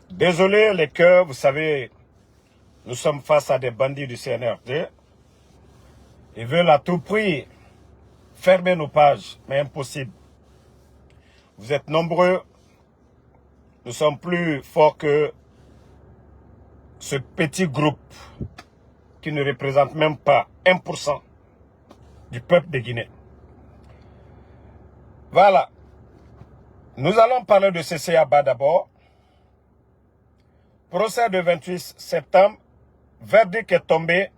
Désolé les cœurs, vous savez, nous sommes face à des bandits du CNRD. Ils veulent à tout prix fermer nos pages, mais impossible. Vous êtes nombreux, nous sommes plus forts que ce petit groupe qui ne représente même pas 1% du peuple de Guinée. Voilà. Nous allons parler de CCABA d'abord. Procès de 28 septembre, verdict est tombé,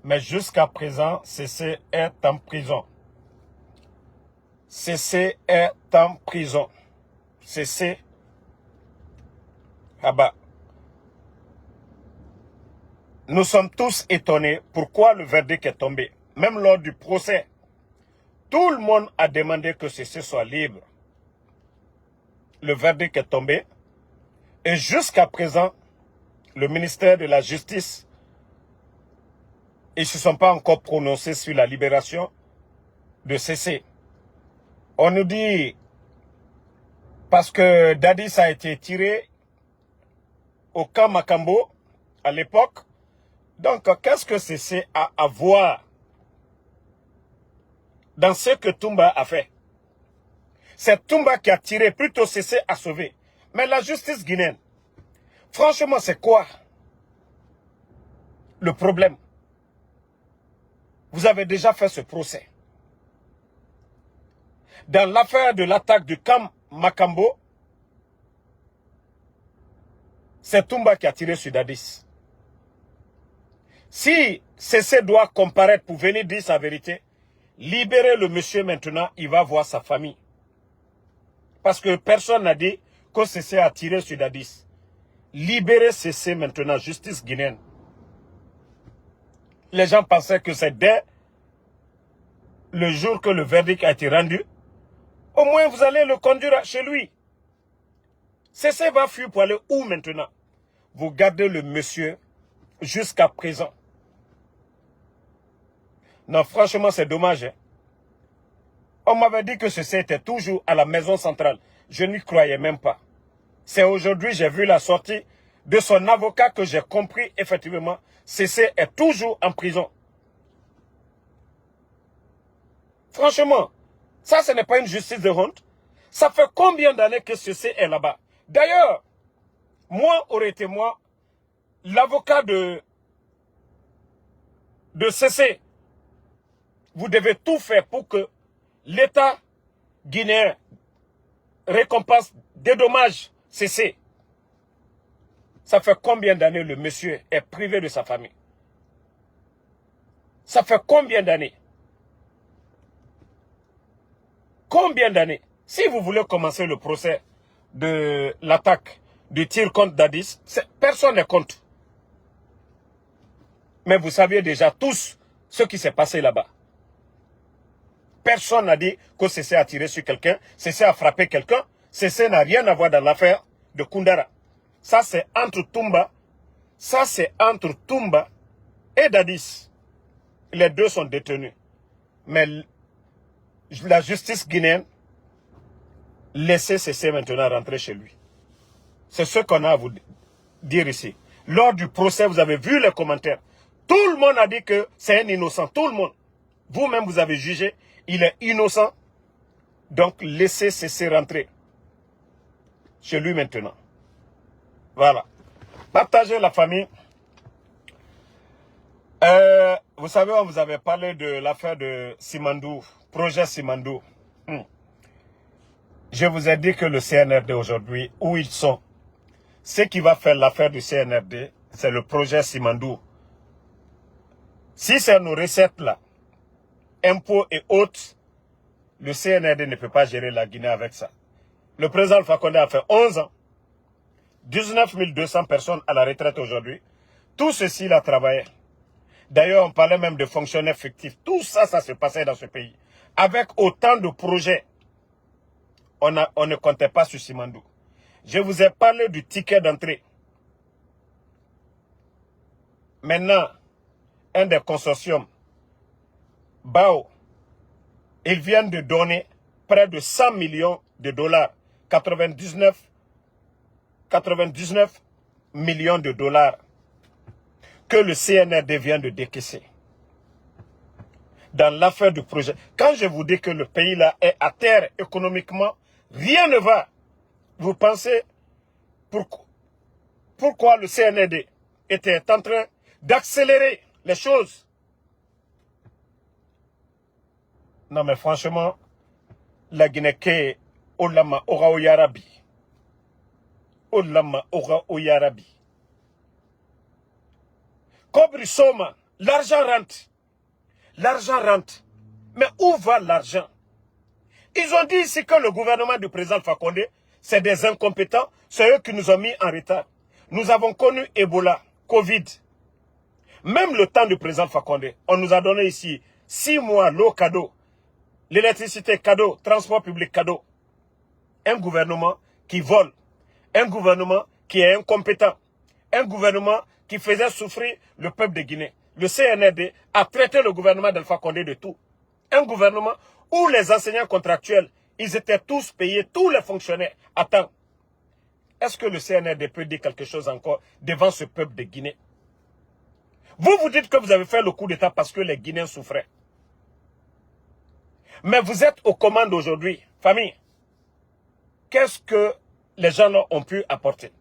mais jusqu'à présent, CC est en prison. CC est en prison. CC Abba. Nous sommes tous étonnés pourquoi le verdict est tombé. Même lors du procès, tout le monde a demandé que CC soit libre. Le verdict est tombé. Et jusqu'à présent, le ministère de la Justice, ils ne se sont pas encore prononcés sur la libération de CC. On nous dit, parce que Dadis a été tiré au camp Makambo à l'époque, donc qu'est-ce que CC a à voir dans ce que Toumba a fait? C'est Toumba qui a tiré, plutôt CC a sauvé. Mais la justice guinéenne, franchement, c'est quoi le problème? Vous avez déjà fait ce procès. Dans l'affaire de l'attaque du camp Makambo, c'est Toumba qui a tiré sur Dadis. Si CC doit comparaître pour venir dire sa vérité, libérez le monsieur maintenant, il va voir sa famille. Parce que personne n'a dit que CC a tiré sur Dadis. Libérez CC maintenant, justice guinéenne. Les gens pensaient que c'est dès le jour que le verdict a été rendu, au moins vous allez le conduire chez lui. CC va fuir pour aller où maintenant? Vous gardez le monsieur jusqu'à présent. Non, franchement, c'est dommage. Hein? On m'avait dit que CC était toujours à la maison centrale. Je n'y croyais même pas. C'est aujourd'hui, j'ai vu la sortie de son avocat que j'ai compris, effectivement, CC est toujours en prison. Franchement, ça, ce n'est pas une justice de honte. Ça fait combien d'années que CC est là-bas? D'ailleurs, moi, aurait été moi, l'avocat de CC, vous devez tout faire pour que l'État guinéen récompense, dédommage CC. Ça fait combien d'années le monsieur est privé de sa famille? Ça fait combien d'années? Combien d'années? Si vous voulez commencer le procès de l'attaque, du tir contre Dadis, personne ne compte. Mais vous saviez déjà tous ce qui s'est passé là-bas. Personne n'a dit que CC a tiré sur quelqu'un, CC a frappé quelqu'un. CC n'a rien à voir dans l'affaire de Koundara. Ça, c'est entre Toumba. Ça, c'est entre Toumba et Dadis. Les deux sont détenus. Mais la justice guinéenne, laissez CC maintenant rentrer chez lui. C'est ce qu'on a à vous dire ici. Lors du procès, vous avez vu les commentaires. Tout le monde a dit que c'est un innocent. Tout le monde. Vous-même, vous avez jugé. Il est innocent. Donc, laissez CC rentrer chez lui maintenant. Voilà. Partagez la famille. Vous savez, on vous avait parlé de l'affaire de Simandou, projet Simandou. Je vous ai dit que le CNRD aujourd'hui, où ils sont, ce qui va faire l'affaire du CNRD, c'est le projet Simandou. Si c'est nos recettes là, impôts et autres, le CNRD ne peut pas gérer la Guinée avec ça. Le président Alpha Condé a fait 11 ans, 19 200 personnes à la retraite aujourd'hui. Tout ceci, il a travaillé. D'ailleurs, on parlait même de fonctionnaires fictifs. Tout ça, ça se passait dans ce pays. Avec autant de projets, on ne comptait pas sur Simandou. Je vous ai parlé du ticket d'entrée. Maintenant, un des consortiums, BAO, ils viennent de donner près de 100 millions de dollars, 99 99 millions de dollars que le CNRD vient de décaisser dans l'affaire du projet. Quand je vous dis que le pays là est à terre économiquement, rien ne va. Vous pensez pourquoi le CNRD était en train d'accélérer les choses? Non mais franchement, la Guinée qui Olama Ora Oyarabi. Olama Ora Oyarabi. Kobri Soma, l'argent rentre. L'argent rentre. Mais où va l'argent? Ils ont dit ici que le gouvernement du président Fakonde, c'est des incompétents, c'est eux qui nous ont mis en retard. Nous avons connu Ebola, Covid. Même le temps du président Fakonde, on nous a donné ici 6 mois l'eau cadeau, l'électricité cadeau, transport public cadeau. Un gouvernement qui vole, un gouvernement qui est incompétent, un gouvernement qui faisait souffrir le peuple de Guinée. Le CNRD a traité le gouvernement d'Alpha Condé de tout. Un gouvernement où les enseignants contractuels, ils étaient tous payés, tous les fonctionnaires. Attends, est-ce que le CNRD peut dire quelque chose encore devant ce peuple de Guinée? Vous vous dites que vous avez fait le coup d'État parce que les Guinéens souffraient. Mais vous êtes aux commandes aujourd'hui, famille. Qu'est-ce que les gens là ont pu apporter?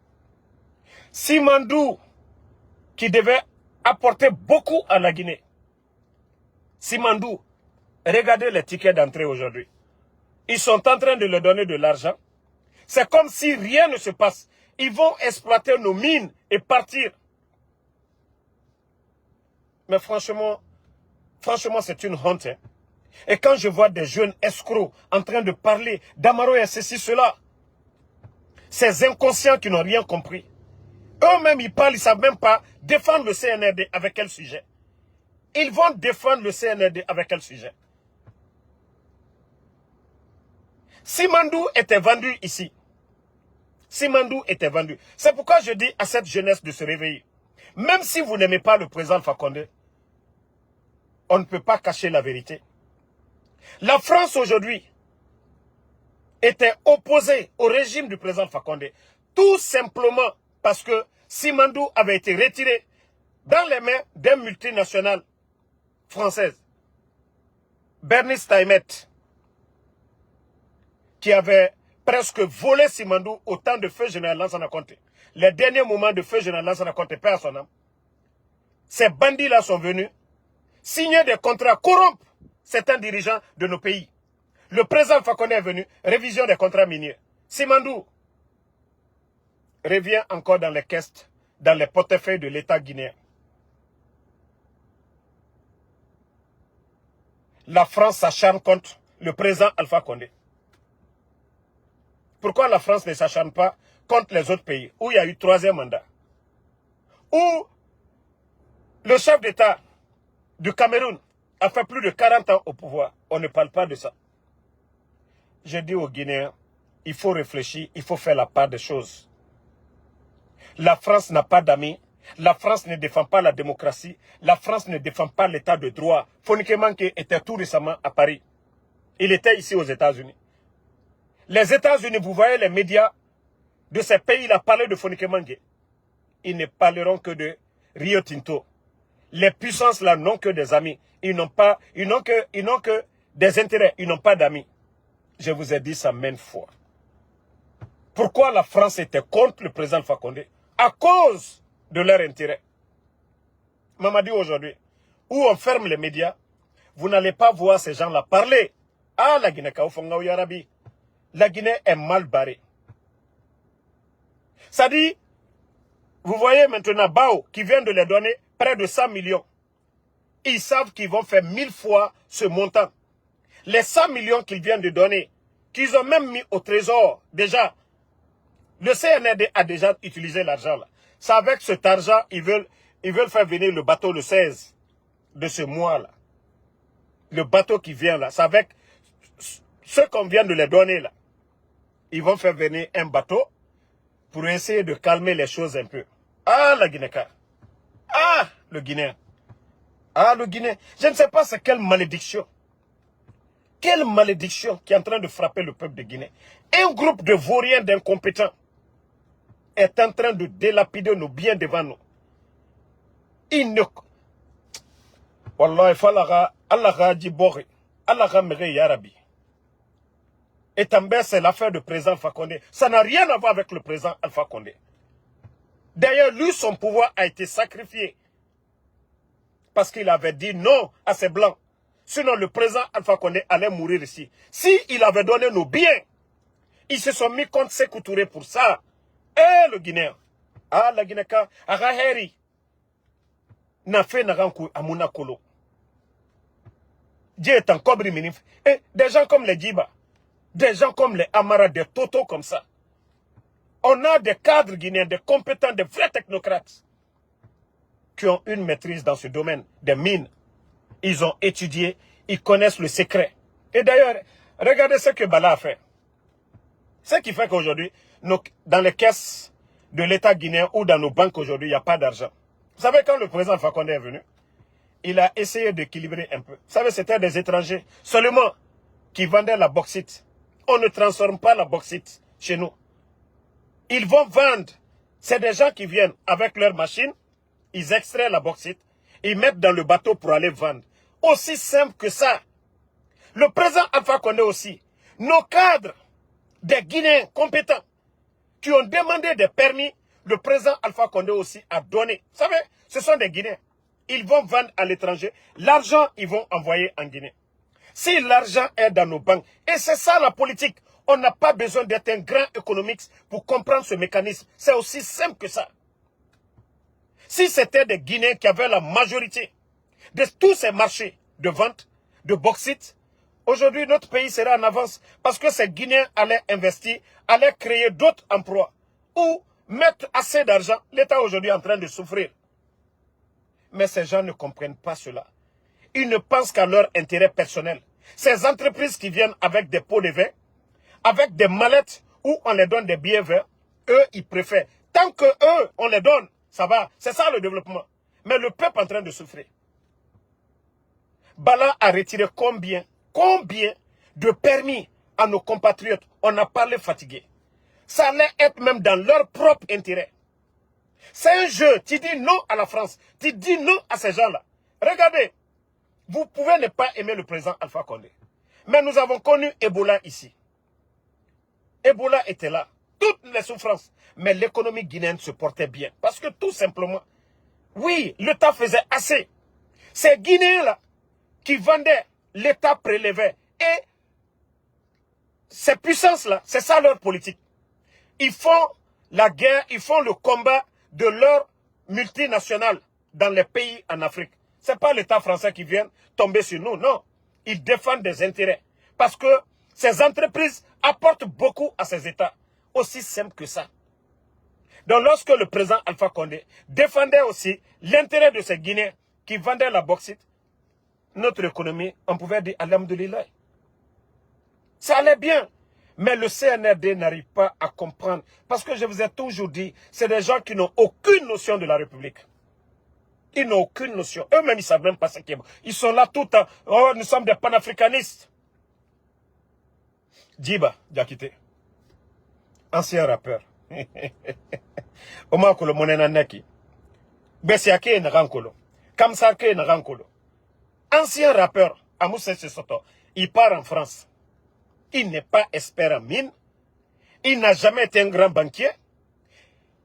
Simandou, qui devait apporter beaucoup à la Guinée. Simandou, regardez les tickets d'entrée aujourd'hui. Ils sont en train de leur donner de l'argent. C'est comme si rien ne se passe. Ils vont exploiter nos mines et partir. Mais franchement, c'est une honte. Hein. Et quand je vois des jeunes escrocs en train de parler d'Amaro et ceci, cela, ces inconscients qui n'ont rien compris. Eux-mêmes, ils parlent, ils ne savent même pas défendre le CNRD avec quel sujet. Ils vont défendre le CNRD avec quel sujet. Simandou était vendu ici. Simandou était vendu. C'est pourquoi je dis à cette jeunesse de se réveiller. Même si vous n'aimez pas le président Fakonde, on ne peut pas cacher la vérité. La France aujourd'hui était opposée au régime du président Fakonde. Tout simplement parce que Simandou avait été retiré dans les mains d'un multinational française. Bernice Taimet, qui avait presque volé Simandou au temps de feu général Lansana Conté. Les derniers moments de feu général Lansana Conté, perd son âme. Ces bandits-là sont venus signer des contrats, corrompre certains dirigeants de nos pays. Le président Fakonde est venu, révision des contrats miniers. Simandou revient encore dans les caisses, dans les portefeuilles de l'État guinéen. La France s'acharne contre le président Alpha Condé. Pourquoi la France ne s'acharne pas contre les autres pays où il y a eu 3e mandat? Où le chef d'État du Cameroun a fait plus de 40 ans au pouvoir. On ne parle pas de ça. Je dis aux Guinéens, il faut réfléchir, il faut faire la part des choses. La France n'a pas d'amis. La France ne défend pas la démocratie. La France ne défend pas l'état de droit. Fonike Manke était tout récemment à Paris. Il était ici aux États-Unis. Les États-Unis, vous voyez les médias de ces pays-là parler de Fonike Manke. Ils ne parleront que de Rio Tinto. Les puissances là n'ont que des amis. Ils n'ont que des intérêts. Ils n'ont pas d'amis. Je vous ai dit ça maintes fois. Pourquoi la France était contre le président Fakonde? À cause de leur intérêt. Mamadi aujourd'hui, où on ferme les médias, vous n'allez pas voir ces gens-là parler. Ah, la Guinée Kaoufonga Yarabi. La Guinée est mal barrée. Ça dit, vous voyez maintenant Bao qui vient de les donner près de 100 millions. Ils savent qu'ils vont faire 1000 fois ce montant. Les 100 millions qu'ils viennent de donner, qu'ils ont même mis au trésor, déjà, le CNRD a déjà utilisé l'argent là. C'est avec cet argent, ils veulent faire venir le bateau le 16 de ce mois-là. Le bateau qui vient là, c'est avec ce qu'on vient de les donner là. Ils vont faire venir un bateau pour essayer de calmer les choses un peu. Ah, la Guinéka. Ah, le Guinéen. Ah, le Guinéen. Je ne sais pas c'est quelle malédiction. Quelle malédiction qui est en train de frapper le peuple de Guinée. Un groupe de vauriens, d'incompétents. est en train de délapider nos biens devant nous. Il ne... Wallah, Allah dit Bori, Allah mere Yarabi. Et També, c'est l'affaire du président Alpha Condé. Ça n'a rien à voir avec le président Alpha Condé. D'ailleurs, lui, son pouvoir a été sacrifié. Parce qu'il avait dit non à ces blancs. Sinon, le président Alpha Condé allait mourir ici. S'il avait donné nos biens, ils se sont mis contre Sékou Touré pour ça. Et le Guinéen. Ah, la Guinéka, Araheri. N'a fait Narankou à Mounakolo. Dieu est un cobri minif. Et des gens comme les Djiba, des gens comme les Amara, des Toto comme ça. On a des cadres guinéens, des compétents, des vrais technocrates qui ont une maîtrise dans ce domaine des mines. Ils ont étudié, ils connaissent le secret. Et d'ailleurs, regardez ce que Bala a fait. Ce qui fait qu'aujourd'hui, dans les caisses de l'État guinéen ou dans nos banques aujourd'hui, il n'y a pas d'argent. Vous savez, quand le président Alpha Condé est venu, il a essayé d'équilibrer un peu. Vous savez, c'était des étrangers seulement qui vendaient la bauxite. On ne transforme pas la bauxite chez nous. Ils vont vendre. C'est des gens qui viennent avec leurs machines, ils extraient la bauxite, ils mettent dans le bateau pour aller vendre. Aussi simple que ça. Le président Alpha Condé aussi, nos cadres, des Guinéens compétents, qui ont demandé des permis, le président Alpha Condé aussi a donné. Vous savez, ce sont des Guinéens. Ils vont vendre à l'étranger. L'argent, ils vont envoyer en Guinée. Si l'argent est dans nos banques, et c'est ça la politique, on n'a pas besoin d'être un grand économiste pour comprendre ce mécanisme. C'est aussi simple que ça. Si c'était des Guinéens qui avaient la majorité de tous ces marchés de vente, de bauxite, aujourd'hui notre pays serait en avance parce que ces Guinéens allaient investir, allaient créer d'autres emplois ou mettre assez d'argent. L'État aujourd'hui est en train de souffrir. Mais ces gens ne comprennent pas cela. Ils ne pensent qu'à leur intérêt personnel. Ces entreprises qui viennent avec des pots de vin, avec des mallettes où on les donne des billets verts, eux, ils préfèrent. Tant que eux, on les donne, ça va. C'est ça le développement. Mais le peuple est en train de souffrir. Bala a retiré combien de permis à nos compatriotes. On a parlé fatigué. Ça allait être même dans leur propre intérêt. C'est un jeu. Tu dis non à la France. Tu dis non à ces gens-là. Regardez. Vous pouvez ne pas aimer le président Alpha Condé. Mais nous avons connu Ebola ici. Ebola était là. Toutes les souffrances. Mais l'économie guinéenne se portait bien. Parce que tout simplement, oui, l'État faisait assez. Ces Guinéens-là qui vendaient, l'État prélevait. Et ces puissances-là, c'est ça leur politique. Ils font la guerre, ils font le combat de leurs multinationales dans les pays en Afrique. Ce n'est pas l'État français qui vient tomber sur nous, non. Ils défendent des intérêts. Parce que ces entreprises apportent beaucoup à ces États. Aussi simple que ça. Donc lorsque le président Alpha Condé défendait aussi l'intérêt de ces Guinéens qui vendaient la bauxite, notre économie, on pouvait dire alhamdoulilah. Ça allait bien. Mais le CNRD n'arrive pas à comprendre. Parce que je vous ai toujours dit, c'est des gens qui n'ont aucune notion de la République. Ils n'ont aucune notion. Eux-mêmes, ils ne savent même pas ce qui est bon. Ils sont là tout le temps. Oh, nous sommes des panafricanistes. Djiba Diakité, ancien rappeur. Omakolo monena neki. Besiake Narankolo. Kamsake Narankolo. Ancien rappeur, Amoussé Soto. Il part en France. Il n'est pas expert en mine. Il n'a jamais été un grand banquier.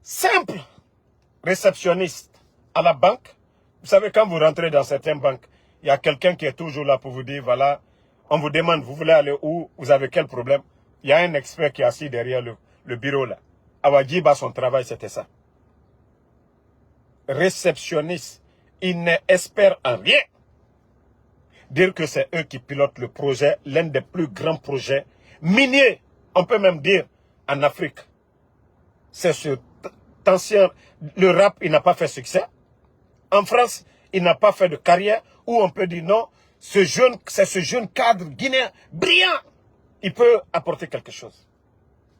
Simple réceptionniste à la banque. Vous savez, quand vous rentrez dans certaines banques, il y a quelqu'un qui est toujours là pour vous dire, voilà, on vous demande, vous voulez aller où, vous avez quel problème. Il y a un expert qui est assis derrière le bureau là. Awadjiba, son travail, c'était ça. Réceptionniste. Il n'est expert en rien. Dire que c'est eux qui pilotent le projet, l'un des plus grands projets miniers, on peut même dire, en Afrique. C'est ce ancien, le rap, il n'a pas fait succès. En France, il n'a pas fait de carrière, où on peut dire non, c'est ce jeune cadre guinéen brillant. Il peut apporter quelque chose.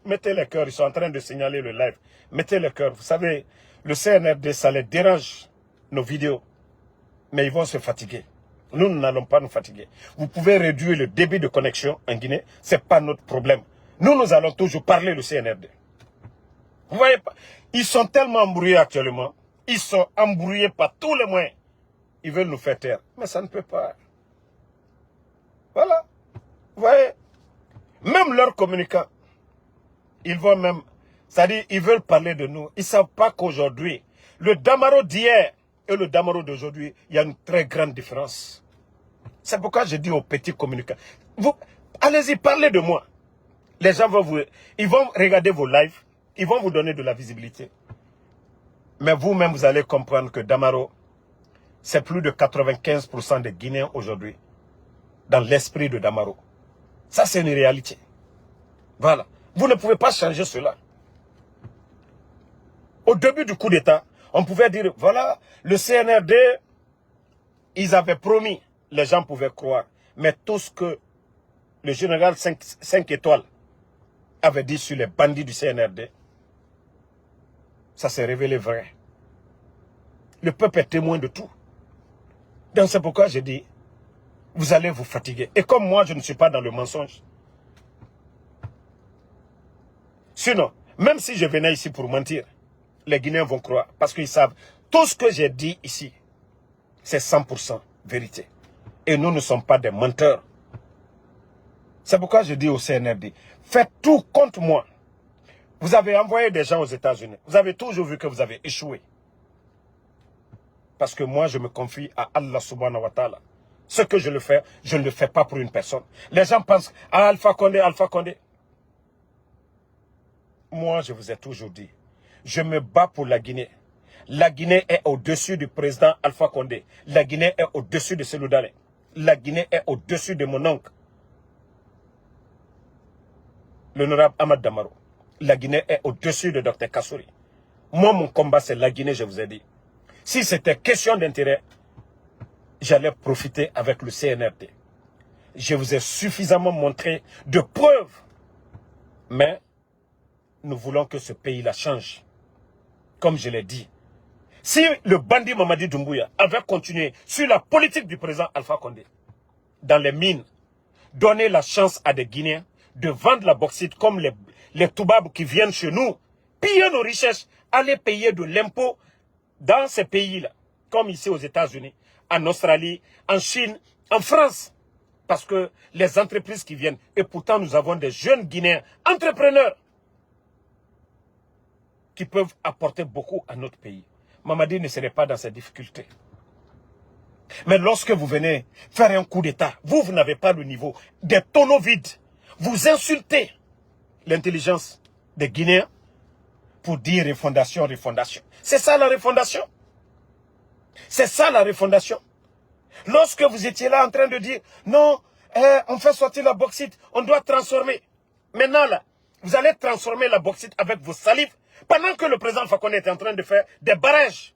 Mettez les cœurs, ils sont en train de signaler le live. Mettez les cœurs. Vous savez, le CNRD, ça les dérange, nos vidéos. Mais ils vont se fatiguer. Nous n'allons pas nous fatiguer. Vous pouvez réduire le débit de connexion en Guinée. Ce n'est pas notre problème. Nous allons toujours parler le CNRD. Vous voyez pas? Ils sont tellement embrouillés actuellement. Ils sont embrouillés par tous les moyens. Ils veulent nous faire taire. Mais ça ne peut pas. Voilà. Vous voyez? Même leurs communicants, ils vont même... C'est-à-dire, ils veulent parler de nous. Ils ne savent pas qu'aujourd'hui, le Damaro d'hier et le Damaro d'aujourd'hui, il y a une très grande différence. C'est pourquoi je dis aux petits communicants, allez-y, parlez de moi. Les gens ils vont regarder vos lives, ils vont vous donner de la visibilité. Mais vous-même, vous allez comprendre que Damaro, c'est plus de 95% des Guinéens aujourd'hui, dans l'esprit de Damaro. Ça, c'est une réalité. Voilà. Vous ne pouvez pas changer cela. Au début du coup d'État, on pouvait dire, voilà, le CNRD, ils avaient promis, les gens pouvaient croire. Mais tout ce que le général 5 étoiles avait dit sur les bandits du CNRD, ça s'est révélé vrai. Le peuple est témoin de tout. Donc c'est pourquoi j'ai dit, vous allez vous fatiguer. Et comme moi, je ne suis pas dans le mensonge. Sinon, même si je venais ici pour mentir, les Guinéens vont croire. Parce qu'ils savent, tout ce que j'ai dit ici, c'est 100% vérité. Et nous ne sommes pas des menteurs. C'est pourquoi je dis au CNRD, faites tout contre moi. Vous avez envoyé des gens aux États-Unis. Vous avez toujours vu que vous avez échoué. Parce que moi, je me confie à Allah subhanahu wa ta'ala. Ce que je ne le fais pas pour une personne. Les gens pensent, ah, Alpha Condé, Alpha Condé. Moi, je vous ai toujours dit, je me bats pour la Guinée. La Guinée est au-dessus du président Alpha Condé. La Guinée est au-dessus de Cellou Dalein. La Guinée est au-dessus de mon oncle, l'honorable Ahmad Damaro. La Guinée est au-dessus de Dr Kassouri. Moi, mon combat, c'est la Guinée, je vous ai dit. Si c'était question d'intérêt, j'allais profiter avec le CNRD. Je vous ai suffisamment montré de preuves. Mais nous voulons que ce pays-là change. Comme je l'ai dit. Si le bandit Mamadi Doumbouya avait continué sur la politique du président Alpha Condé, dans les mines, donner la chance à des Guinéens de vendre la bauxite comme les Toubabs qui viennent chez nous, piller nos richesses, aller payer de l'impôt dans ces pays-là, comme ici aux États-Unis, en Australie, en Chine, en France. Parce que les entreprises qui viennent, et pourtant nous avons des jeunes Guinéens entrepreneurs qui peuvent apporter beaucoup à notre pays. Mamadi ne serait pas dans ces difficultés. Mais lorsque vous venez faire un coup d'État, vous n'avez pas le niveau, des tonneaux vides. Vous insultez l'intelligence des Guinéens pour dire refondation, refondation. C'est ça la refondation. C'est ça la refondation. Lorsque vous étiez là en train de dire, non, on fait sortir la bauxite, on doit transformer. Maintenant là, vous allez transformer la bauxite avec vos salives, pendant que le président Fakonde est en train de faire des barrages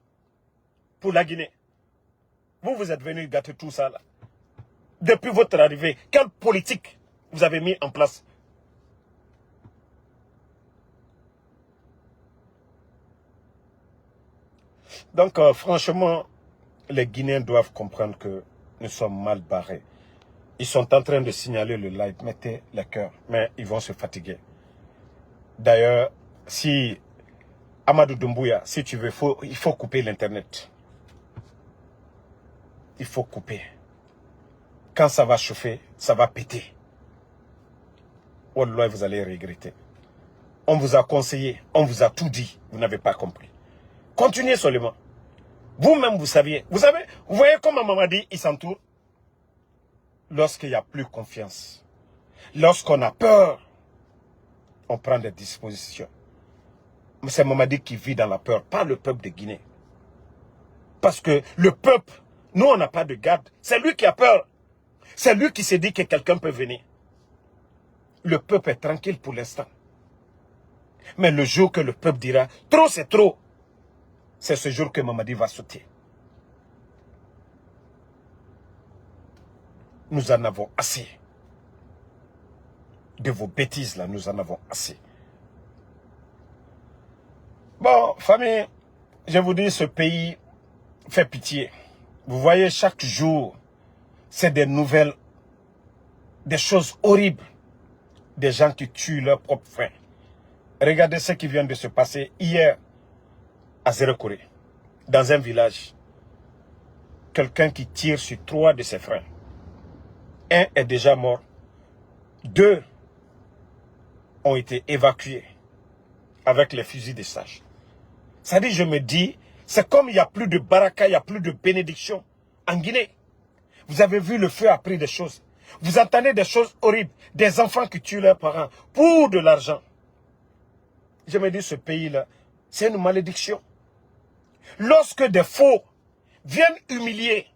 pour la Guinée. Vous êtes venu gâter tout ça là. Depuis votre arrivée, quelle politique vous avez mis en place? Donc franchement, les Guinéens doivent comprendre que nous sommes mal barrés. Ils sont en train de signaler le live, mettez le cœur, mais ils vont se fatiguer. D'ailleurs, si Amadou Doumbouya, si tu veux, il faut couper l'internet. Il faut couper. Quand ça va chauffer, ça va péter. Wallah, vous allez regretter. On vous a conseillé, on vous a tout dit, vous n'avez pas compris. Continuez seulement. Vous-même, vous saviez. Vous voyez comment Mamadi, il s'entoure. Lorsqu'il n'y a plus confiance, lorsqu'on a peur, on prend des dispositions. Mais c'est Mamadi qui vit dans la peur, pas le peuple de Guinée. Parce que le peuple, nous, on n'a pas de garde. C'est lui qui a peur. C'est lui qui s'est dit que quelqu'un peut venir. Le peuple est tranquille pour l'instant. Mais le jour que le peuple dira, trop c'est trop, c'est ce jour que Mamadi va sauter. Nous en avons assez. De vos bêtises là, nous en avons assez. Bon, famille, je vous dis, ce pays fait pitié. Vous voyez, chaque jour, c'est des nouvelles, des choses horribles. Des gens qui tuent leurs propres frères. Regardez ce qui vient de se passer hier à Zéro-Corée, dans un village. Quelqu'un qui tire sur 3 de ses frères. Un est déjà mort. 2 ont été évacués avec les fusils de sage. Ça dit, je me dis, c'est comme il n'y a plus de baraka, il n'y a plus de bénédiction en Guinée. Vous avez vu, le feu a pris des choses. Vous entendez des choses horribles. Des enfants qui tuent leurs parents pour de l'argent. Je me dis, ce pays-là, c'est une malédiction. Lorsque des faux viennent humilier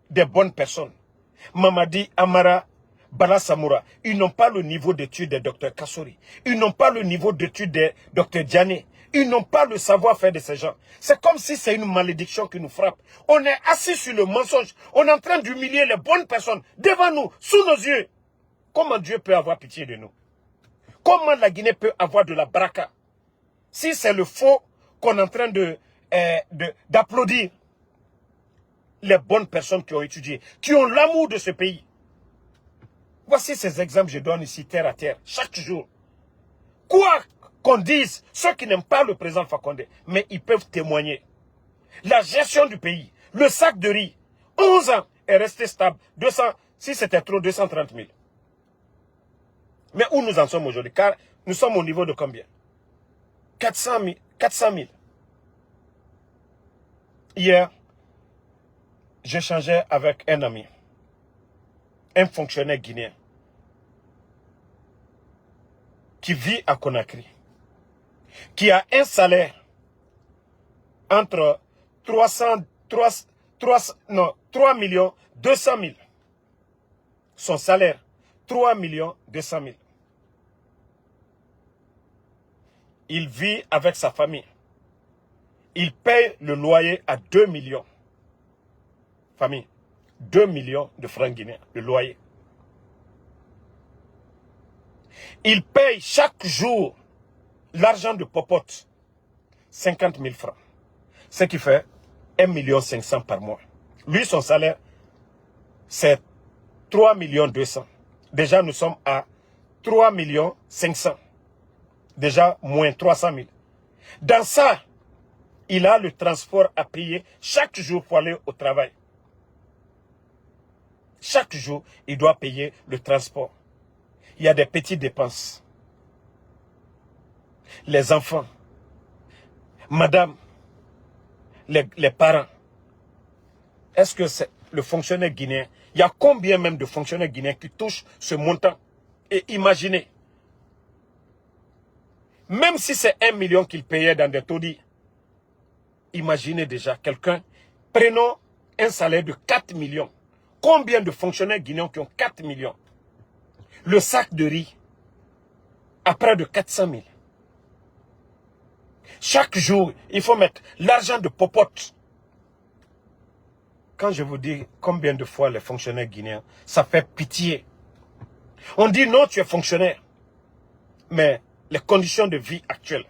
des bonnes personnes, Mamadi, Amara, Bala Samoura, ils n'ont pas le niveau d'études des docteurs Kassori. Ils n'ont pas le niveau d'études des docteurs Diané. Ils n'ont pas le savoir-faire de ces gens. C'est comme si c'est une malédiction qui nous frappe. On est assis sur le mensonge. On est en train d'humilier les bonnes personnes devant nous, sous nos yeux. Comment Dieu peut avoir pitié de nous? Comment la Guinée peut avoir de la baraka? Si c'est le faux qu'on est en train d'applaudir les bonnes personnes qui ont étudié, qui ont l'amour de ce pays. Voici ces exemples que je donne ici, terre à terre, chaque jour. Quoi qu'on dise, ceux qui n'aiment pas le président Fakonde, mais ils peuvent témoigner. La gestion du pays, le sac de riz, 11 ans, est resté stable. 200, si c'était trop, 230 000. Mais où nous en sommes aujourd'hui? Car nous sommes au niveau de combien? 400 000. Hier, j'échangeais avec un ami, un fonctionnaire guinéen, qui vit à Conakry, qui a un salaire entre 3 millions 200 000. Son salaire, 3 millions 200 000. Il vit avec sa famille. Il paye le loyer à 2 millions. Famille, 2 millions de francs guinéens, le loyer. Il paye chaque jour l'argent de popote, 50 000 francs. Ce qui fait 1 500 000 par mois. Lui, son salaire, c'est 3 200 000. Déjà, nous sommes à 3 500 000. Déjà, moins 300 000. Dans ça, il a le transport à payer chaque jour pour aller au travail. Chaque jour, il doit payer le transport. Il y a des petites dépenses. Les enfants, madame, les parents. Est-ce que c'est le fonctionnaire guinéen? Il y a combien même de fonctionnaires guinéens qui touchent ce montant? Et imaginez, même si c'est 1 million qu'il payait dans des taudis, imaginez déjà quelqu'un, prenons un salaire de 4 millions. Combien de fonctionnaires guinéens qui ont 4 millions? Le sac de riz à près de 400 000. Chaque jour, il faut mettre l'argent de popote. Quand je vous dis combien de fois les fonctionnaires guinéens, ça fait pitié. On dit non, tu es fonctionnaire. Mais les conditions de vie actuelles,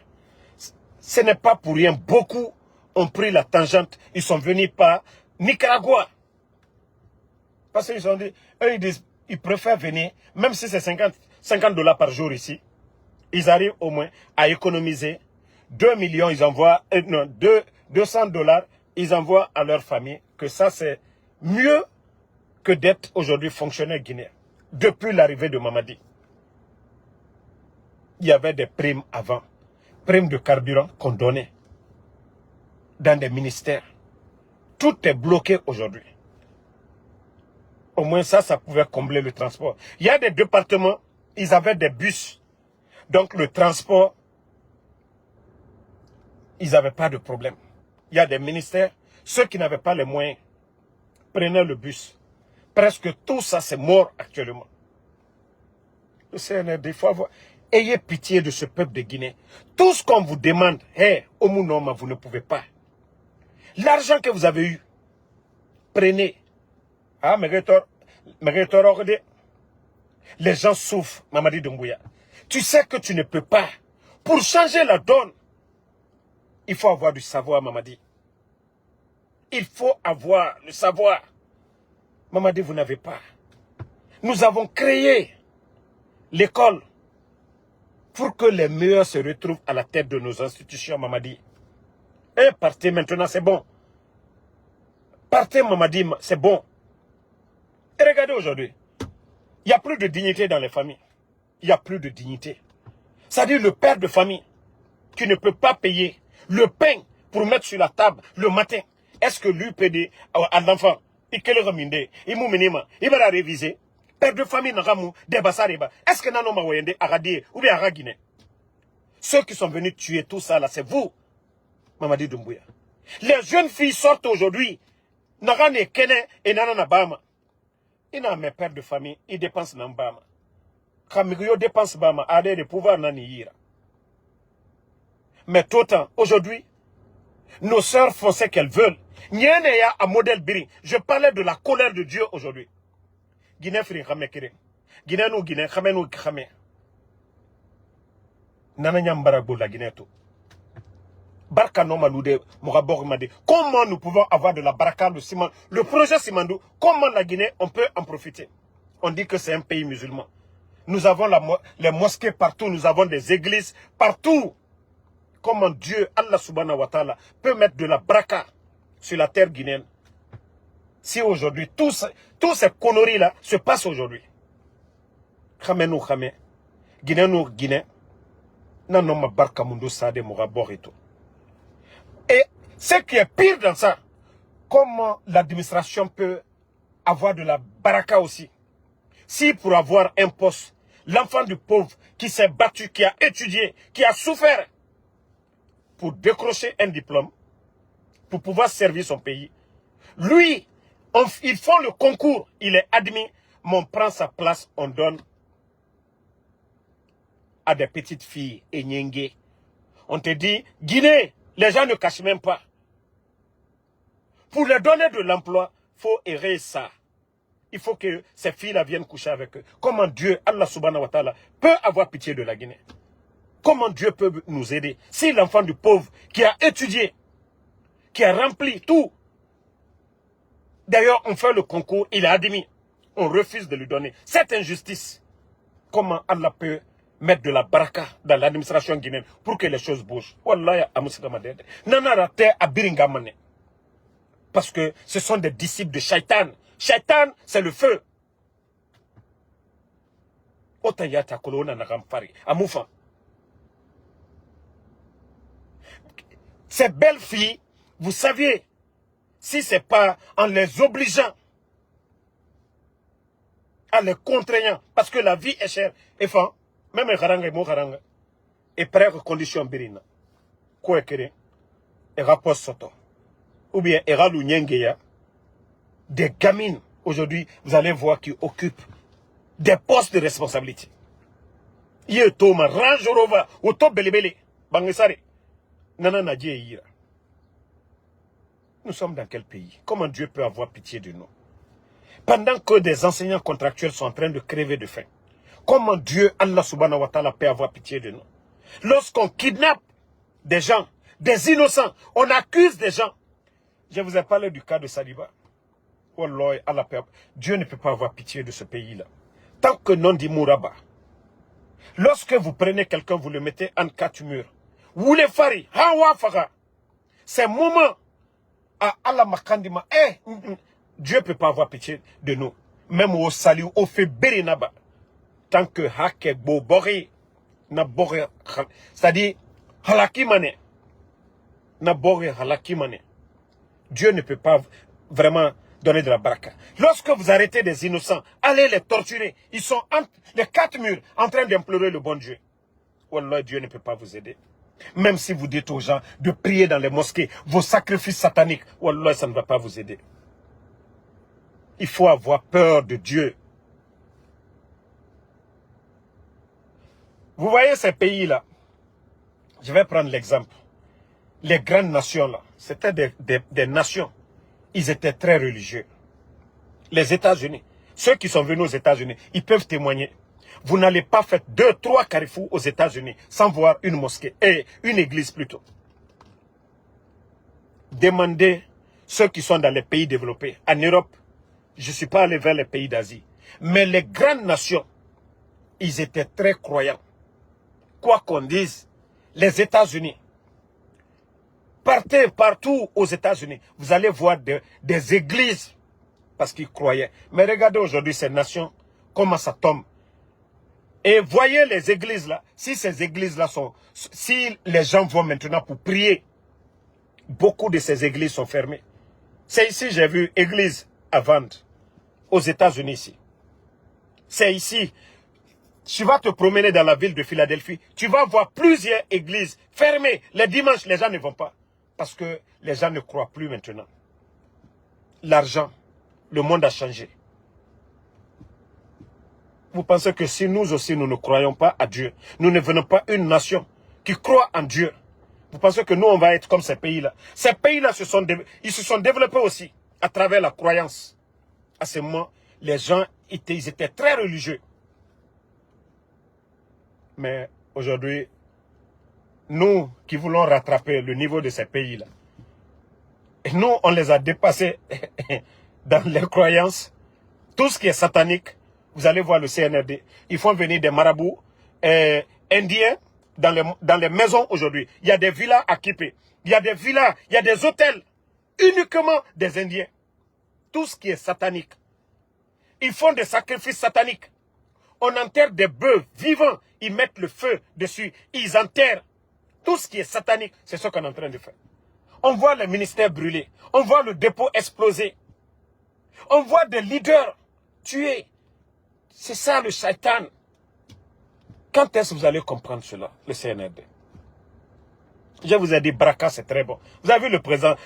ce n'est pas pour rien. Beaucoup ont pris la tangente. Ils sont venus par Nicaragua. Parce qu'ils ont dit, eux, ils disent, ils préfèrent venir, même si c'est 50 $ par jour ici, ils arrivent au moins à économiser 2 millions, ils envoient, 200 $, ils envoient à leur famille, que ça c'est mieux que d'être aujourd'hui fonctionnaire guinéen. Depuis l'arrivée de Mamadi, il y avait des primes avant, primes de carburant qu'on donnait dans des ministères. Tout est bloqué aujourd'hui. Au moins ça pouvait combler le transport. Il y a des départements, ils avaient des bus. Donc le transport, ils n'avaient pas de problème. Il y a des ministères, ceux qui n'avaient pas les moyens, prenaient le bus. Presque tout ça, c'est mort actuellement. Le CNRD, il faut avoir... Ayez pitié de ce peuple de Guinée. Tout ce qu'on vous demande, hey, Omunoma, vous ne pouvez pas. L'argent que vous avez eu, prenez. Ah, les gens souffrent, Mamadi Doumbouya. Tu sais que tu ne peux pas. Pour changer la donne, il faut avoir du savoir, Mamadi. Il faut avoir le savoir. Mamadi, vous n'avez pas. Nous avons créé l'école pour que les meilleurs se retrouvent à la tête de nos institutions, Mamadi. Et partez maintenant, c'est bon. Partez, Mamadi, c'est bon. Et regardez aujourd'hui, il n'y a plus de dignité dans les familles. Il n'y a plus de dignité. C'est-à-dire le père de famille qui ne peut pas payer le pain pour mettre sur la table le matin. Est-ce que lui peut dire à l'enfant, il va réviser? Père de famille, est-ce que Nano Mawende a radé ou bien a Guinée? Ceux qui sont venus tuer tout ça là, c'est vous, Mamadi Doumbouya. Les jeunes filles sortent aujourd'hui. Nagane Kene et Nana Bama. Il n'a mes pères de famille, ils dépensent dans Bama. Kamigo dépense Bama, a des pouvoirs Nani. Mais tout le temps, aujourd'hui, nos sœurs font ce qu'elles veulent. Nyeneya a modèle biri. Je parlais de la colère de Dieu aujourd'hui. Guinée fri khame kire. Guinée nou Guinée khame nou khame. Nana nyambara bo la Guinée to. Barka no maloude mogabor made. Comment nous pouvons avoir de la baraka le ciment, le projet Simandou, comment la Guinée on peut en profiter? On dit que c'est un pays musulman. Nous avons les mosquées partout, nous avons des églises partout. Comment Dieu, Allah subhanahu wa ta'ala, peut mettre de la baraka sur la terre guinéenne? Si aujourd'hui, tous ces conneries-là se passent aujourd'hui. Khame nou khame. Guinée nou Guinée. Non, non, ma barka mundo sade mogabor et tout. Et ce qui est pire dans ça, comment l'administration peut avoir de la baraka aussi? Si pour avoir un poste, l'enfant du pauvre qui s'est battu, qui a étudié, qui a souffert pour décrocher un diplôme, pour pouvoir servir son pays, lui, ils font le concours, il est admis, mais on prend sa place, on donne à des petites filles et Nyenge. On te dit, Guinée, les gens ne cachent même pas. Pour leur donner de l'emploi, il faut errer ça. Il faut que ces filles-là viennent coucher avec eux. Comment Dieu, Allah subhanahu wa ta'ala, peut avoir pitié de la Guinée? Comment Dieu peut nous aider? Si l'enfant du pauvre qui a étudié, qui a rempli tout, d'ailleurs on fait le concours, il est admis, on refuse de lui donner cette injustice. Comment Allah peut mettre de la baraka dans l'administration guinéenne pour que les choses bougent? Wallahi, parce que ce sont des disciples de Shaitan. Shaitan, c'est le feu. Ces belles filles, vous saviez, si ce n'est pas en les obligeant, en les contraignant, parce que la vie est chère, et enfin, même un haranga et mon haranga, et près condition birina, quoi et rapport soto, ou bien eralu nyengeya, des gamines, aujourd'hui, vous allez voir, qui occupent des postes de responsabilité. Yetoma, Rangerova, Oto Belebele, Bangesare, Nana Nadie Ira. Nous sommes dans quel pays? Comment Dieu peut avoir pitié de nous? Pendant que des enseignants contractuels sont en train de crever de faim, comment Dieu, Allah subhanahu wa ta'ala, peut avoir pitié de nous? Lorsqu'on kidnappe des gens, des innocents, on accuse des gens. Je vous ai parlé du cas de Saliba. Wallah, Allah, Dieu ne peut pas avoir pitié de ce pays-là. Tant que non dit Mouraba. Lorsque vous prenez quelqu'un, vous le mettez en quatre murs. Vous les fari, hawa fara. C'est un moment à Allah Makandima. Dieu ne peut pas avoir pitié de nous. Même au salut, au fait Bérinaba. Tant que hake bo bori, na bori, c'est-à-dire halakimane, na bori halakimane. Dieu ne peut pas vraiment donner de la baraka. Lorsque vous arrêtez des innocents, allez les torturer. Ils sont entre les quatre murs en train d'implorer le bon Dieu. Wallah, Dieu ne peut pas vous aider. Même si vous dites aux gens de prier dans les mosquées, vos sacrifices sataniques, Wallah, ça ne va pas vous aider. Il faut avoir peur de Dieu. Vous voyez ces pays-là, je vais prendre l'exemple. Les grandes nations là, c'était des nations. Ils étaient très religieux. Les États-Unis, ceux qui sont venus aux États-Unis, ils peuvent témoigner. Vous n'allez pas faire 2, 3 carrefours aux États-Unis sans voir une mosquée, et une église plutôt. Demandez ceux qui sont dans les pays développés. En Europe, je ne suis pas allé vers les pays d'Asie. Mais les grandes nations, ils étaient très croyants. quoi qu'on dise, les États-Unis, partez partout aux États-Unis, vous allez voir des églises, parce qu'ils croyaient. Mais regardez aujourd'hui ces nations, comment ça tombe. Et voyez les églises là, si ces églises là sont, si les gens vont maintenant pour prier, beaucoup de ces églises sont fermées. C'est ici, j'ai vu église à vendre, aux États-Unis ici. C'est ici. Tu vas te promener dans la ville de Philadelphie, tu vas voir plusieurs églises fermées. Les dimanches, les gens ne vont pas. Parce que les gens ne croient plus maintenant. L'argent, le monde a changé. Vous pensez que si nous aussi, nous ne croyons pas à Dieu, nous ne venons pas une nation qui croit en Dieu, vous pensez que nous, on va être comme ces pays-là? Ces pays-là, ils se sont développés aussi à travers la croyance. À ce moment, les gens ils étaient très religieux. Mais aujourd'hui, nous qui voulons rattraper le niveau de ces pays-là, nous, on les a dépassés dans les croyances. Tout ce qui est satanique, vous allez voir le CNRD. Ils font venir des marabouts indiens dans les maisons aujourd'hui. Il y a des villas à Kipé. Il y a des villas, il y a des hôtels uniquement des Indiens. Tout ce qui est satanique. Ils font des sacrifices sataniques. On enterre des bœufs vivants. Ils mettent le feu dessus. Ils enterrent. Tout ce qui est satanique, c'est ce qu'on est en train de faire. On voit les ministères brûlés. On voit le dépôt exploser. On voit des leaders tués. C'est ça le shaitan. Quand est-ce que vous allez comprendre cela, le CNRD? Je vous ai dit, Braka, c'est très bon. Vous avez vu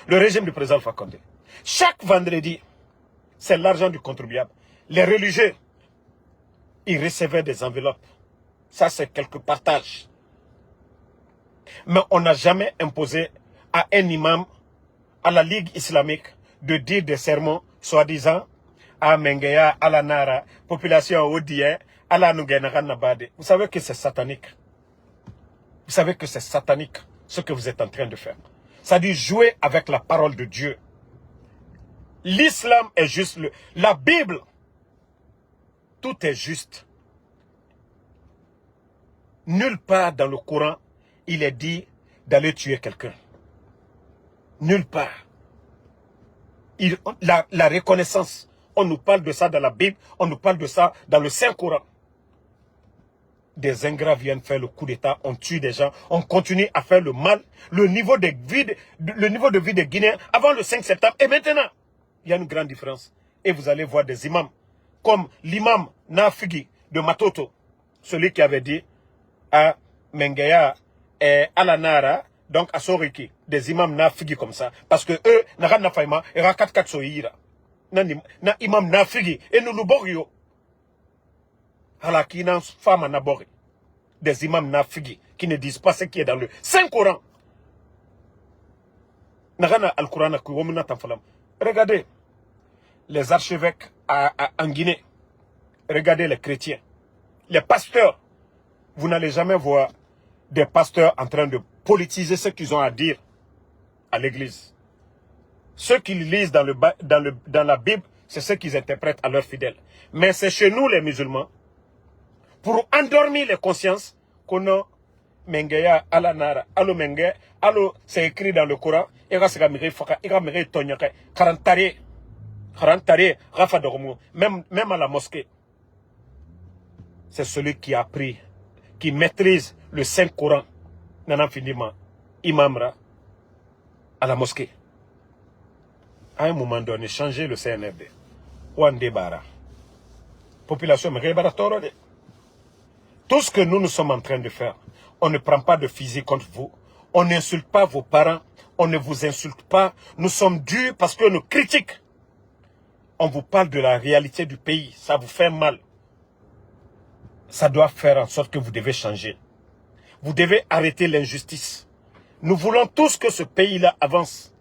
le régime du président Alpha Condé. Chaque vendredi, c'est l'argent du contribuable. Les religieux, ils recevaient des enveloppes. Ça, c'est quelques partages. Mais on n'a jamais imposé à un imam, à la Ligue islamique, de dire des sermons, soi-disant, à Mengeya, à la Nara, population Odien, à la Nugenara Nabade. Vous savez que c'est satanique. Vous savez que c'est satanique, ce que vous êtes en train de faire. Ça dit jouer avec la parole de Dieu. L'islam est juste la Bible. Tout est juste. Nulle part dans le Coran, il est dit d'aller tuer quelqu'un. Nulle part. La reconnaissance, on nous parle de ça dans la Bible, on nous parle de ça dans le Saint-Coran. Des ingrats viennent faire le coup d'État, on tue des gens, on continue à faire le mal. Le niveau de vie des Guinéens avant le 5 septembre et maintenant, il y a une grande différence. Et vous allez voir des imams, comme l'imam Nafigi de Matoto, celui qui avait dit à Mengeya et à la Nara, donc à Soriki, des imams Nafigi comme ça. Parce que eux, n'aran na faima, et rakat kat soïra. Na imam Nafigi, et nous l'ouborio. Halaki nan femme nabori. Des imams Nafigi, qui ne disent pas ce qui est dans le Saint-Coran. N'aran al-Coran na kuwomuna tanfalam. Regardez les archevêques en Guinée. Regardez les chrétiens. Les pasteurs. Vous n'allez jamais voir des pasteurs en train de politiser ce qu'ils ont à dire à l'église. Ceux qu'ils lisent dans la Bible, c'est ce qu'ils interprètent à leurs fidèles. Mais c'est chez nous les musulmans, pour endormir les consciences, qu'on a Mengeya, ala Nara, alo Mengeya, alo, c'est écrit dans le Coran, même à la mosquée. C'est celui qui a appris, qui maîtrise le Saint-Coran, nanan finiment, imamra, à la mosquée. À un moment donné, changer le CNRD. Wande bara. Population, tout ce que nous sommes en train de faire, on ne prend pas de fusil contre vous, on n'insulte pas vos parents, on ne vous insulte pas, nous sommes durs parce que nous critiquons. On vous parle de la réalité du pays, ça vous fait mal. Ça doit faire en sorte que vous devez changer. Vous devez arrêter l'injustice. Nous voulons tous que ce pays-là avance.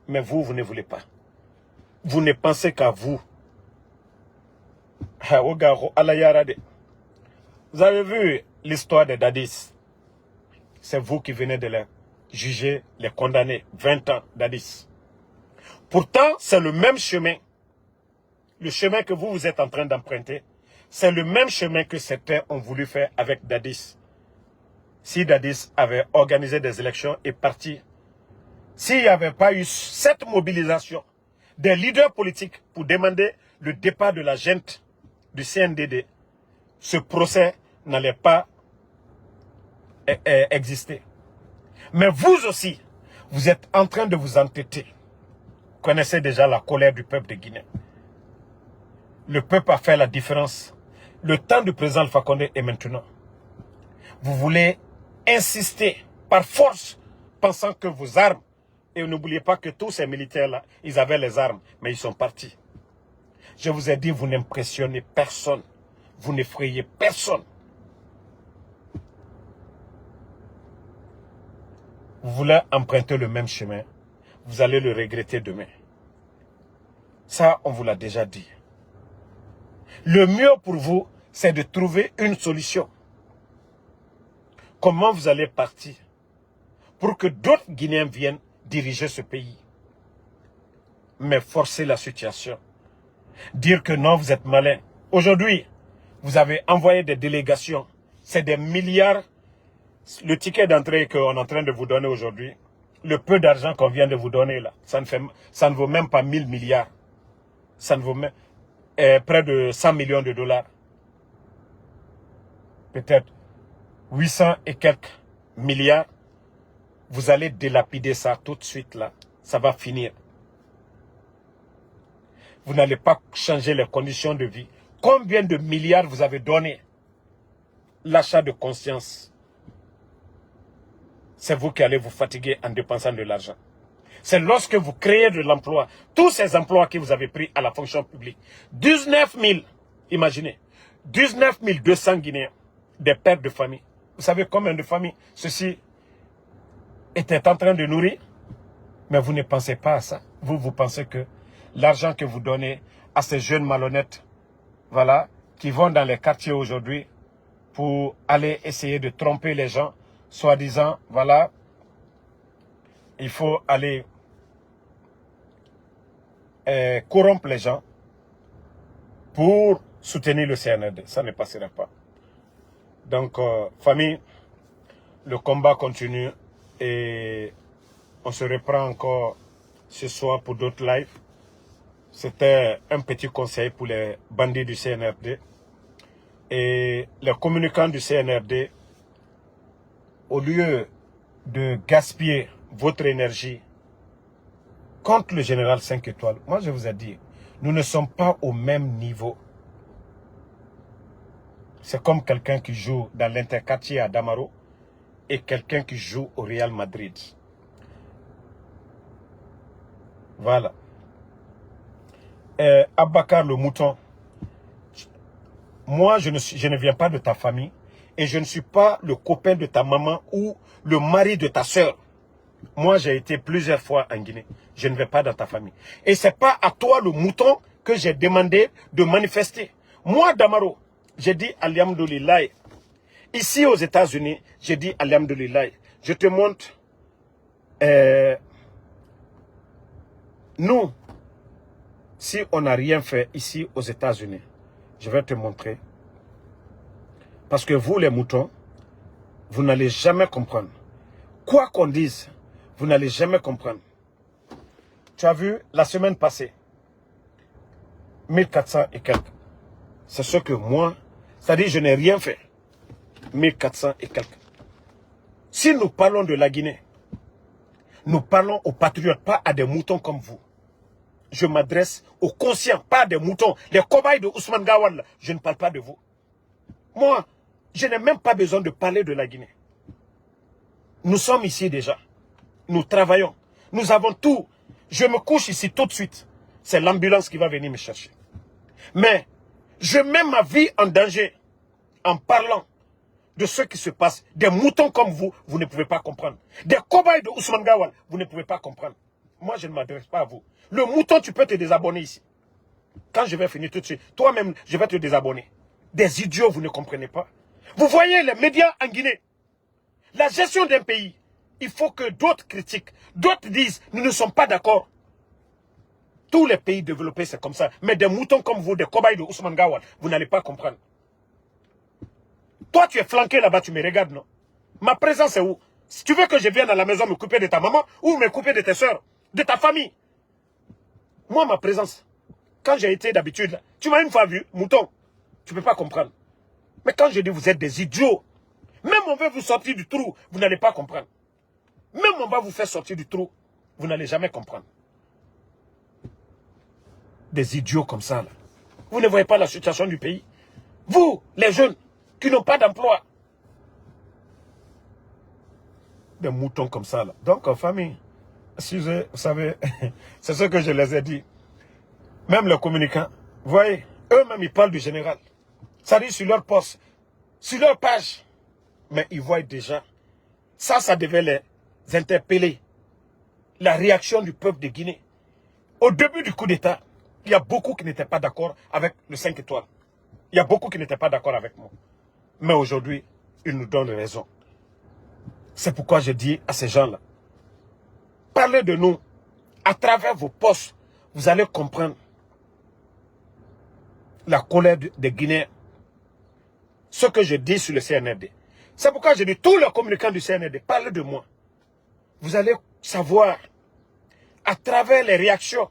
Mais vous, vous ne voulez pas. Vous ne pensez qu'à vous. Vous avez vu l'histoire de Dadis. C'est vous qui venez de les juger, les condamner. 20 ans, Dadis. Pourtant, c'est le même chemin. Le chemin que vous êtes en train d'emprunter, c'est le même chemin que certains ont voulu faire avec Dadis. si Dadis avait organisé des élections et parti, s'il n'y avait pas eu cette mobilisation des leaders politiques pour demander le départ de la junte du CNDD, ce procès n'allait pas exister. Mais vous aussi, vous êtes en train de vous entêter. Vous connaissez déjà la colère du peuple de Guinée. Le peuple a fait la différence. Le temps du président Alpha Condé est maintenant. Vous voulez insister par force, pensant que vos armes, et n'oubliez pas que tous ces militaires-là, ils avaient les armes, mais ils sont partis. Je vous ai dit, vous n'impressionnez personne. Vous n'effrayez personne. Vous voulez emprunter le même chemin, vous allez le regretter demain. Ça, on vous l'a déjà dit. Le mieux pour vous, c'est de trouver une solution. Comment vous allez partir pour que d'autres Guinéens viennent diriger ce pays? Mais forcer la situation. Dire que non, vous êtes malin. Aujourd'hui, vous avez envoyé des délégations. C'est des milliards. Le ticket d'entrée qu'on est en train de vous donner aujourd'hui, le peu d'argent qu'on vient de vous donner là, ça ne vaut même pas 1000 milliards. Ça ne vaut même près de 100 millions de dollars. Peut-être 800 et quelques milliards. Vous allez délapider ça tout de suite là. Ça va finir. Vous n'allez pas changer les conditions de vie. Combien de milliards vous avez donné? L'achat de conscience. C'est vous qui allez vous fatiguer en dépensant de l'argent. C'est lorsque vous créez de l'emploi, tous ces emplois que vous avez pris à la fonction publique, 19 000, imaginez, 19 200 Guinéens, des pères de famille. Vous savez combien de familles ceci était en train de nourrir? Mais vous ne pensez pas à ça. Vous pensez que l'argent que vous donnez à ces jeunes malhonnêtes, voilà, qui vont dans les quartiers aujourd'hui pour aller essayer de tromper les gens, soi-disant, voilà, il faut aller corrompre les gens pour soutenir le CNRD. Ça ne passera pas. Donc, famille, le combat continue et on se reprend encore ce soir pour d'autres lives. C'était un petit conseil pour les bandits du CNRD. Et les communicants du CNRD, au lieu de gaspiller votre énergie contre le général 5 étoiles, moi je vous ai dit, nous ne sommes pas au même niveau. C'est comme quelqu'un qui joue dans l'interquartier à Damaro et quelqu'un qui joue au Real Madrid. Voilà. Abakar le mouton, moi je ne viens pas de ta famille et je ne suis pas le copain de ta maman ou le mari de ta soeur. Moi j'ai été plusieurs fois en Guinée. Je ne vais pas dans ta famille. Et ce n'est pas à toi le mouton que j'ai demandé de manifester. Moi Damaro, j'ai dit Alhamdoulilah. Ici aux États-Unis, j'ai dit Alhamdoulilah. Je te montre. Nous, si on n'a rien fait ici aux États-Unis, je vais te montrer. Parce que vous, les moutons, vous n'allez jamais comprendre. Quoi qu'on dise, vous n'allez jamais comprendre. Tu as vu, la semaine passée, 1400 et quelques. C'est ce que moi, c'est-à-dire je n'ai rien fait. 1400 et quelques. Si nous parlons de la Guinée, nous parlons aux patriotes, pas à des moutons comme vous. Je m'adresse aux conscients, pas à des moutons. Les cobayes de Ousmane Gawal, je ne parle pas de vous. Moi, je n'ai même pas besoin de parler de la Guinée. Nous sommes ici déjà. Nous travaillons. Nous avons tout. Je me couche ici tout de suite. C'est l'ambulance qui va venir me chercher. Mais je mets ma vie en danger en parlant de ce qui se passe. Des moutons comme vous, vous ne pouvez pas comprendre. Des cobayes de Ousmane Gawal, vous ne pouvez pas comprendre. Moi, je ne m'adresse pas à vous. Le mouton, tu peux te désabonner ici. Quand je vais finir tout de suite, toi-même, je vais te désabonner. Des idiots, vous ne comprenez pas. Vous voyez les médias en Guinée. La gestion d'un pays, il faut que d'autres critiquent. D'autres disent, nous ne sommes pas d'accord. Tous les pays développés, c'est comme ça. Mais des moutons comme vous, des cobayes de Ousmane Gawal, vous n'allez pas comprendre. Toi, tu es flanqué là-bas, tu me regardes, non? Ma présence est où? Si tu veux que je vienne à la maison me couper de ta maman ou me couper de tes soeurs, de ta famille. Moi, ma présence, quand j'ai été d'habitude, tu m'as une fois vu, mouton, tu ne peux pas comprendre. Mais quand je dis vous êtes des idiots, même on veut vous sortir du trou, vous n'allez pas comprendre. Même on va vous faire sortir du trou, vous n'allez jamais comprendre. Des idiots comme ça, là. Vous ne voyez pas la situation du pays. Vous, les jeunes, qui n'ont pas d'emploi. Des moutons comme ça, là. Donc, en famille, excusez, vous savez, c'est ce que je les ai dit. Même les communicants, vous voyez, eux-mêmes, ils parlent du général. Ça dit sur leur poste, sur leur page. Mais ils voient déjà. Ça devait les interpeller. La réaction du peuple de Guinée. Au début du coup d'État, il y a beaucoup qui n'étaient pas d'accord avec le 5 étoiles. Il y a beaucoup qui n'étaient pas d'accord avec moi. Mais aujourd'hui, ils nous donnent raison. C'est pourquoi je dis à ces gens-là, parlez de nous. À travers vos postes, vous allez comprendre la colère des Guinéens. Ce que je dis sur le CNRD. C'est pourquoi je dis, tous les communicants du CNRD, parlez de moi. Vous allez savoir, à travers les réactions,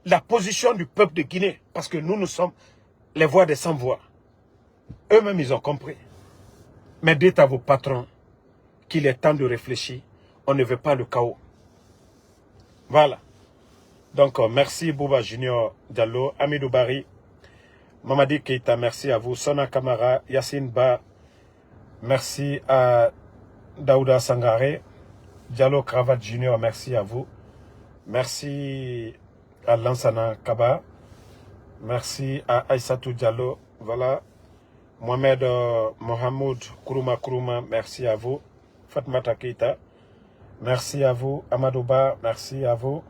la position du peuple de Guinée. Parce que nous sommes les voix des sans-voix. Eux-mêmes, ils ont compris. Mais dites à vos patrons qu'il est temps de réfléchir. On ne veut pas le chaos. Voilà. Donc, merci Bouba Junior Diallo, Amidou Bari, Mamadi Keita, merci à vous. Sona Kamara, Yassine Ba, merci à Daouda Sangare, Diallo Cravat Junior, merci à vous. Merci à Lansana Kaba, merci à Aïssatou Diallo, voilà. Mohamed Mohamed Kourouma, merci à vous. Fatmata Keita, merci à vous. Amadouba, merci à vous.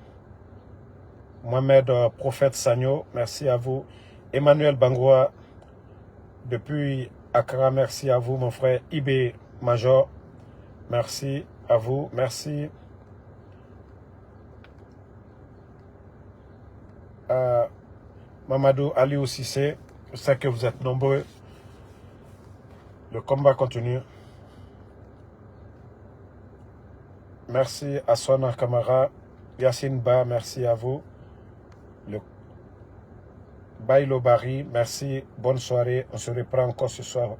Mohamed Prophète Sagno, merci à vous. Emmanuel Bangoua, depuis Accra, merci à vous. Mon frère Ibé Major, merci à vous. Merci. Mamadou Ali Cissé, je sais que vous êtes nombreux. Le combat continue. Merci à Sona Kamara. Yassine Ba, merci à vous. Le Bailo Bari, merci. Bonne soirée. On se reprend encore ce soir.